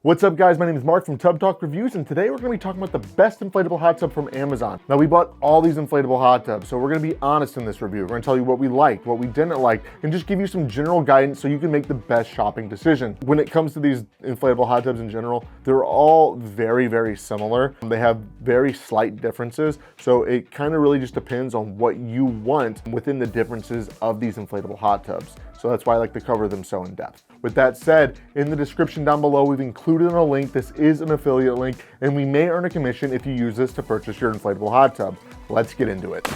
What's up guys, my name is Mark from Tub Talk Reviews, and today we're going to be talking about the best inflatable hot tub from Amazon. Now we bought all these inflatable hot tubs, so we're going to be honest in this review. We're going to tell you what we liked, what we didn't like, and just give you some general guidance so you can make the best shopping decision. When it comes to these inflatable hot tubs in general, they're all very, very similar. They have very slight differences, so it kind of really just depends on what you want within the differences of these inflatable hot tubs. So that's why I like to cover them so in depth. With that said, in the description down below, we've included a link. This is an affiliate link, and we may earn a commission if you use this to purchase your inflatable hot tub. Let's get into it.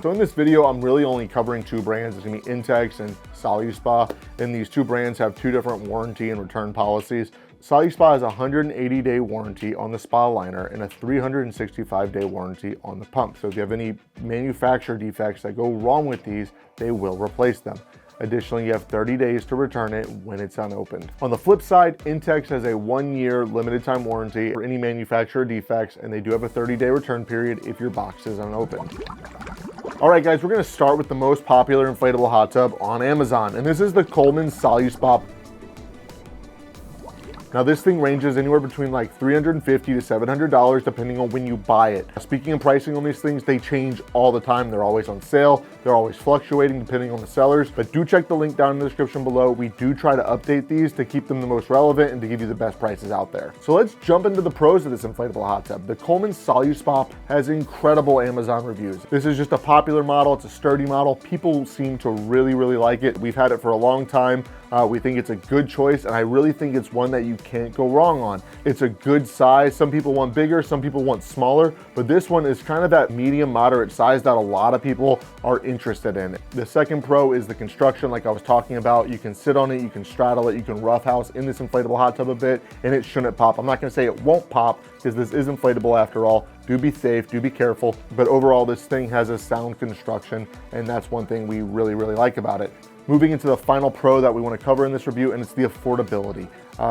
So in this video, I'm really only covering two brands. It's gonna be Intex and SoluSpa, and these two brands have two different warranty and return policies. SoluSpa has a 180-day warranty on the spa liner and a 365-day warranty on the pump. So if you have any manufacturer defects that go wrong with these, they will replace them. Additionally, you have 30 days to return it when it's unopened. On the flip side, Intex has a 1-year limited time warranty for any manufacturer defects, and they do have a 30-day return period if your box is unopened. All right, guys, we're gonna start with the most popular inflatable hot tub on Amazon, and this is the Coleman SoluSpa. Now this thing ranges anywhere between like $350 to $700 depending on when you buy it. Speaking of pricing on these things, they change all the time. They're always on sale. They're always fluctuating depending on the sellers, but do check the link down in the description below. We do try to update these to keep them the most relevant and to give you the best prices out there. So let's jump into the pros of this inflatable hot tub. The Coleman SoluSpa has incredible Amazon reviews. This is just a popular model. It's a sturdy model. People seem to really like it. We've had it for a long time. We think it's a good choice, and I really think it's one that you can't go wrong on. It's a good size. Some people want bigger, some people want smaller, but this one is kind of that medium moderate size that a lot of people are interested in. The second pro is the construction, like I was talking about. You can sit on it, you can straddle it, you can roughhouse in this inflatable hot tub a bit, and it shouldn't pop. I'm not gonna say it won't pop, because this is inflatable after all. Do be safe, do be careful, but overall this thing has a sound construction, and that's one thing we really like about it. Moving into the final pro that we want to cover in this review, and it's the affordability.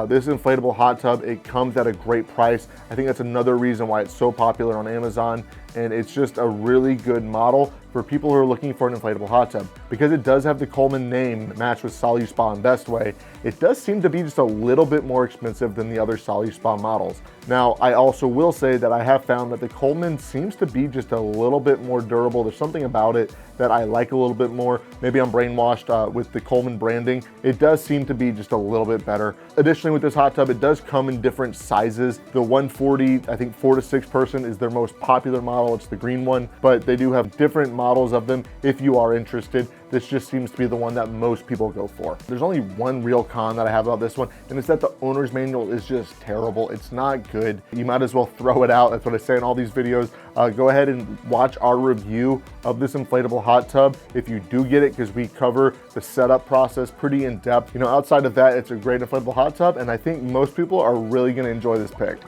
This inflatable hot tub, it comes at a great price. I think that's another reason why it's so popular on Amazon, and it's just a really good model for people who are looking for an inflatable hot tub. Because it does have the Coleman name matched with SoluSpa and Bestway, it does seem to be just a little bit more expensive than the other SoluSpa models. Now, I also will say that I have found that the Coleman seems to be just a little bit more durable. There's something about it that I like a little bit more. Maybe I'm brainwashed with the Coleman branding. It does seem to be just a little bit better. Additionally, with this hot tub, it does come in different sizes. The 140, I think 4 to 6 person is their most popular model. It's the green one, but they do have different models of them if you are interested. This just seems to be the one that most people go for. There's only one real con that I have about this one, and it's that the owner's manual is just terrible. It's not good. You might as well throw it out. That's what I say in all these videos. Go ahead and watch our review of this inflatable hot tub if you do get it, because we cover the setup process pretty in depth. You know, outside of that, it's a great inflatable hot tub, and I think most people are really gonna enjoy this pick.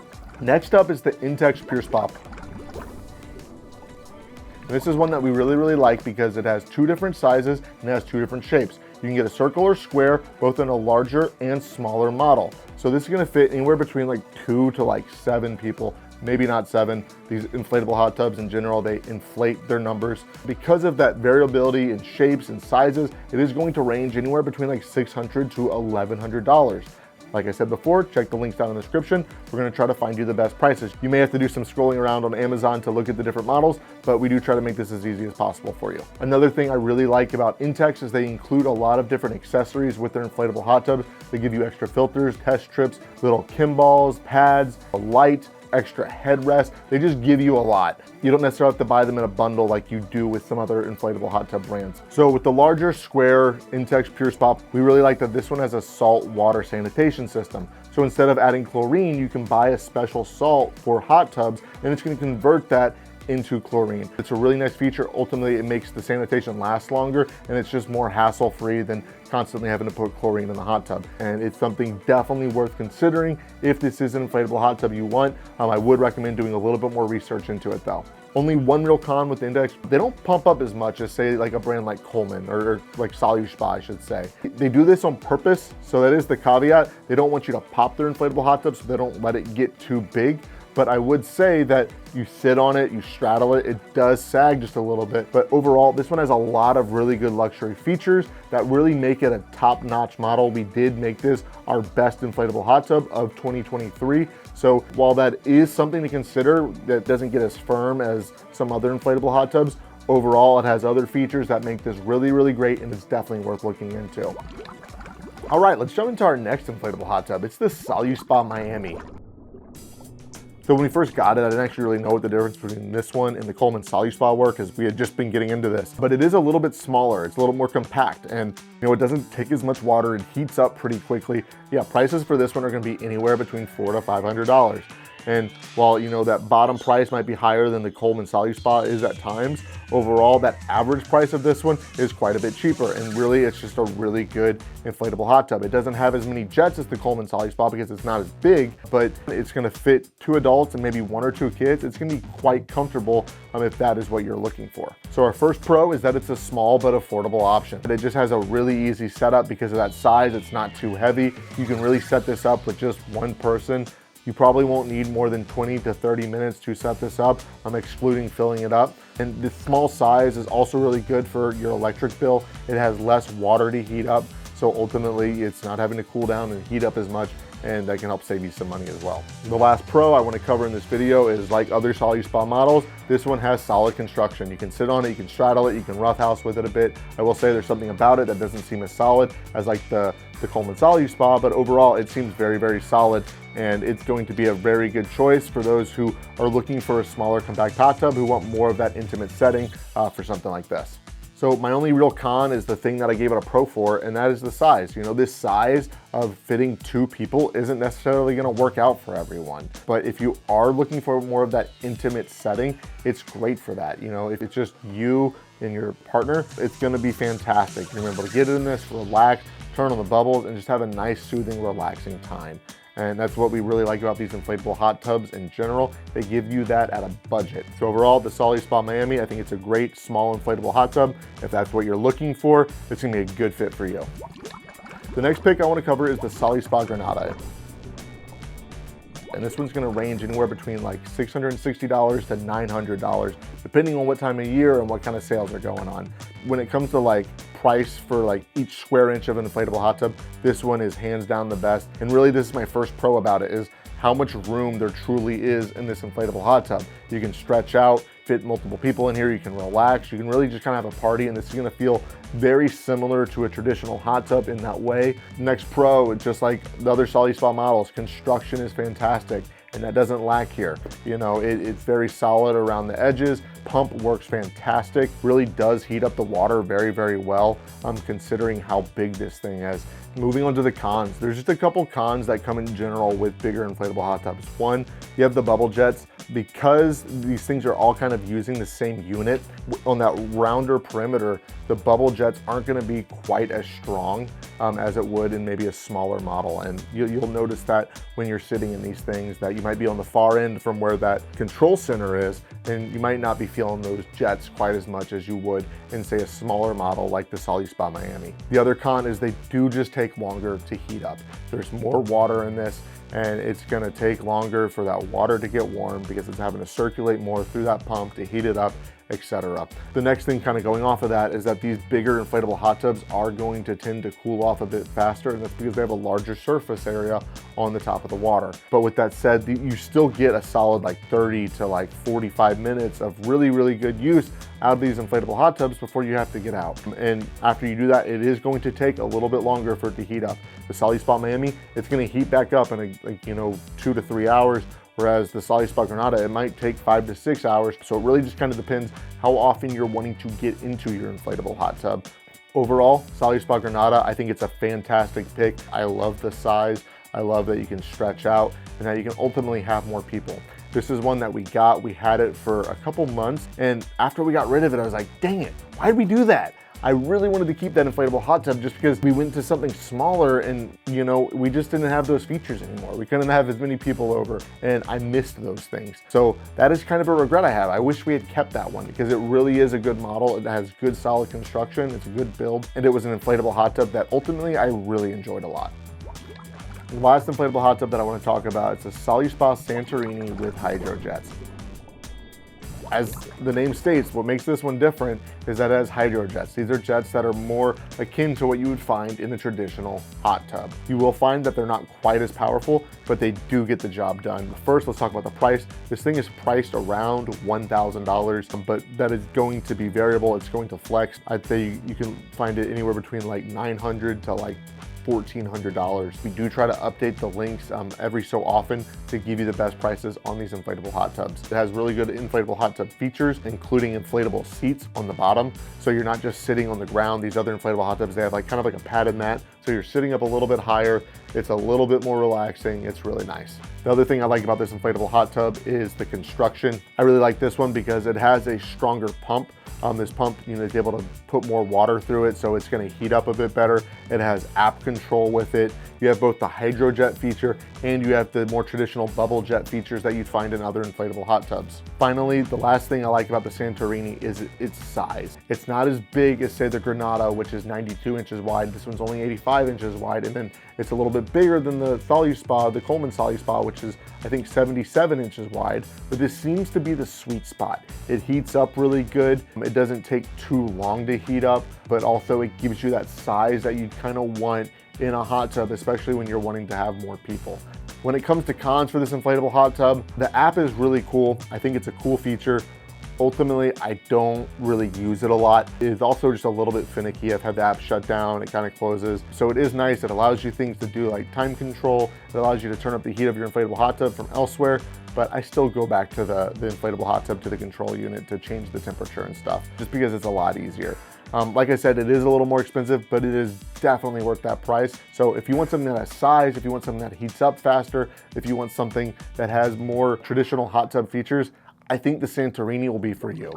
Next up is the Intex PureSpa. This is one that we really like because it has two different sizes and it has two different shapes. You can get a circle or square, both in a larger and smaller model. So this is gonna fit anywhere between like 2 to like 7 people, maybe not 7. These inflatable hot tubs in general, they inflate their numbers. Because of that variability in shapes and sizes, it is going to range anywhere between like $600 to $1,100. Like I said before, check the links down in the description. We're gonna try to find you the best prices. You may have to do some scrolling around on Amazon to look at the different models, but we do try to make this as easy as possible for you. Another thing I really like about Intex is they include a lot of different accessories with their inflatable hot tubs. They give you extra filters, test strips, little Kim balls, pads, a light, extra headrest. They just give you a lot. You don't necessarily have to buy them in a bundle like you do with some other inflatable hot tub brands. So with the larger square Intex PureSpa, we really like that this one has a salt water sanitation system. So instead of adding chlorine, you can buy a special salt for hot tubs, and it's going to convert that into chlorine. It's a really nice feature. Ultimately, it makes the sanitation last longer, and it's just more hassle-free than constantly having to put chlorine in the hot tub. And it's something definitely worth considering if this is an inflatable hot tub you want. I would recommend doing a little bit more research into it though. Only one real con with the Intex, they don't pump up as much as say like a brand like Coleman or like SoluSpa, I should say. They do this on purpose, so that is the caveat. They don't want you to pop their inflatable hot tub, so they don't let it get too big. but I would say that you sit on it, you straddle it, it does sag just a little bit, but overall, this one has a lot of really good luxury features that really make it a top-notch model. We did make this our best inflatable hot tub of 2023. So while that is something to consider, that doesn't get as firm as some other inflatable hot tubs, overall, it has other features that make this really, really great, and it's definitely worth looking into. All right, let's jump into our next inflatable hot tub. It's the Soluspa Miami. So when we first got it, I didn't actually really know what the difference between this one and the Coleman Soluspa were, because we had just been getting into this. But it is a little bit smaller, it's a little more compact, and it doesn't take as much water, it heats up pretty quickly. Yeah, prices for this one are gonna be anywhere between $400 to $500. And while that bottom price might be higher than the Coleman Soluspa is at times, overall that average price of this one is quite a bit cheaper, and really it's just a really good inflatable hot tub. It doesn't have as many jets as the Coleman Soluspa because it's not as big, but it's going to fit 2 adults and maybe 1 or 2 kids. It's going to be quite comfortable if that is what you're looking for. So our first pro is that it's a small but affordable option. It just has a really easy setup because of that size. It's not too heavy. You can really set this up with just one person. You probably won't need more than 20 to 30 minutes to set this up. I'm excluding filling it up. And the small size is also really good for your electric bill. It has less water to heat up, so ultimately it's not having to cool down and heat up as much, and that can help save you some money as well. The last pro I want to cover in this video is, like other Soluspa models, this one has solid construction. You can sit on it, you can straddle it, you can roughhouse with it a bit. I will say there's something about it that doesn't seem as solid as like the Coleman Soluspa, but overall it seems very, very solid, and it's going to be a very good choice for those who are looking for a smaller compact hot tub, who want more of that intimate setting for something like this. So my only real con is the thing that I gave it a pro for, and that is the size. This size of fitting 2 people isn't necessarily gonna work out for everyone. But if you are looking for more of that intimate setting, it's great for that. If it's just you and your partner, it's gonna be fantastic. You're gonna be able to get in this, relax, turn on the bubbles, and just have a nice, soothing, relaxing time. And that's what we really like about these inflatable hot tubs in general. They give you that at a budget. So overall, the Soluspa Miami, I think it's a great small inflatable hot tub. If that's what you're looking for, it's gonna be a good fit for you. The next pick I wanna cover is the Soluspa Granada. And this one's gonna range anywhere between like $660 to $900, depending on what time of year and what kind of sales are going on. When it comes to like price for like each square inch of an inflatable hot tub, this one is hands down the best. And really, this is my first pro about it, is how much room there truly is in this inflatable hot tub. You can stretch out, fit multiple people in here, you can relax, you can really just kind of have a party, and this is gonna feel very similar to a traditional hot tub in that way. Next pro, just like the other Soluspa models, construction is fantastic, and that doesn't lack here. It's very solid around the edges. Pump works fantastic, really does heat up the water very, very well, considering how big this thing is. Moving on to the cons, there's just a couple cons that come in general with bigger inflatable hot tubs. One, you have the bubble jets. Because these things are all kind of using the same unit, on that rounder perimeter, the bubble jets aren't gonna be quite as strong as it would in maybe a smaller model. And you'll notice that when you're sitting in these things, that you might be on the far end from where that control center is, and you might not be feeling those jets quite as much as you would in, say, a smaller model like the Soluspa Miami. The other con is they do just take longer to heat up. There's more water in this, and it's gonna take longer for that water to get warm because it's having to circulate more through that pump to heat it up, etc. The next thing kind of going off of that is that these bigger inflatable hot tubs are going to tend to cool off a bit faster, and that's because they have a larger surface area on the top of the water. But with that said, you still get a solid like 30 to like 45 minutes of really, really good use out of these inflatable hot tubs before you have to get out. And after you do that, it is going to take a little bit longer for it to heat up. The Soluspa Miami, it's gonna heat back up in 2 to 3 hours, whereas the Soluspa Granada, it might take 5 to 6 hours. So it really just kind of depends how often you're wanting to get into your inflatable hot tub. Overall, Soluspa Granada, I think it's a fantastic pick. I love the size. I love that you can stretch out and that you can ultimately have more people. This is one that we had it for a couple months, and after we got rid of it, I was like, dang it, why did we do that? I really wanted to keep that inflatable hot tub just because we went to something smaller, and we just didn't have those features anymore. We couldn't have as many people over, and I missed those things. So that is kind of a regret I have. I wish we had kept that one because it really is a good model. It has good solid construction, it's a good build, and it was an inflatable hot tub that ultimately I really enjoyed a lot. The last inflatable hot tub that I want to talk about is a Soluspa Santorini with Hydro-Jets. As the name states, what makes this one different is that it has hydro-jets. These are jets that are more akin to what you would find in a traditional hot tub. You will find that they're not quite as powerful, but they do get the job done. First, let's talk about the price. This thing is priced around $1,000, but that is going to be variable. It's going to flex. I'd say you can find it anywhere between like $900 to like $1,400. We do try to update the links every so often to give you the best prices on these inflatable hot tubs. It has really good inflatable hot tub features, including inflatable seats on the bottom. So you're not just sitting on the ground. These other inflatable hot tubs, they have like kind of like a padded mat. So you're sitting up a little bit higher. It's a little bit more relaxing. It's really nice. The other thing I like about this inflatable hot tub is the construction. I really like this one because it has a stronger pump. This pump, is able to put more water through it, so it's going to heat up a bit better. It has app control with it. You have both the hydro-jet feature and you have the more traditional bubble jet features that you'd find in other inflatable hot tubs. Finally, the last thing I like about the Santorini is its size. It's not as big as, say, the Granada, which is 92 inches wide. This one's only 85 inches wide, and then it's a little bit bigger than the Soluspa, the Coleman Soluspa, which is, I think, 77 inches wide. But this seems to be the sweet spot. It heats up really good. It doesn't take too long to heat up, but also it gives you that size that you kind of want in a hot tub, especially when you're wanting to have more people. When it comes to cons for this inflatable hot tub, the app is really cool. I think it's a cool feature. Ultimately, I don't really use it a lot. It's also just a little bit finicky. I've had the app shut down, it kind of closes. So it is nice. It allows you things to do like time control. It allows you to turn up the heat of your inflatable hot tub from elsewhere, but I still go back to the inflatable hot tub to the control unit to change the temperature and stuff, just because it's a lot easier. Like I said, it is a little more expensive, but it is definitely worth that price. So if you want something that has size, if you want something that heats up faster, if you want something that has more traditional hot tub features, I think the Santorini will be for you.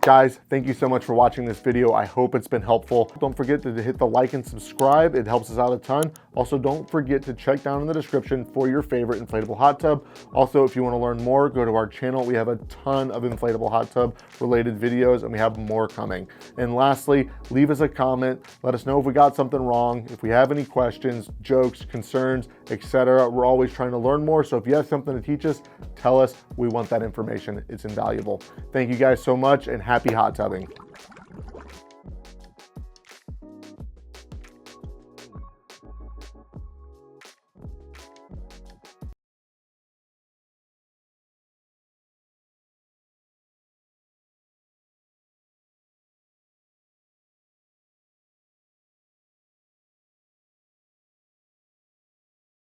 Guys, thank you so much for watching this video. I hope it's been helpful. Don't forget to hit the like and subscribe. It helps us out a ton. Also, don't forget to check down in the description for your favorite inflatable hot tub. Also, if you want to learn more, go to our channel. We have a ton of inflatable hot tub related videos, and we have more coming. And lastly, leave us a comment. Let us know if we got something wrong. If we have any questions, jokes, concerns, etc. We're always trying to learn more. So if you have something to teach us, tell us. We want that information. It's invaluable. Thank you guys so much, and happy hot tubbing.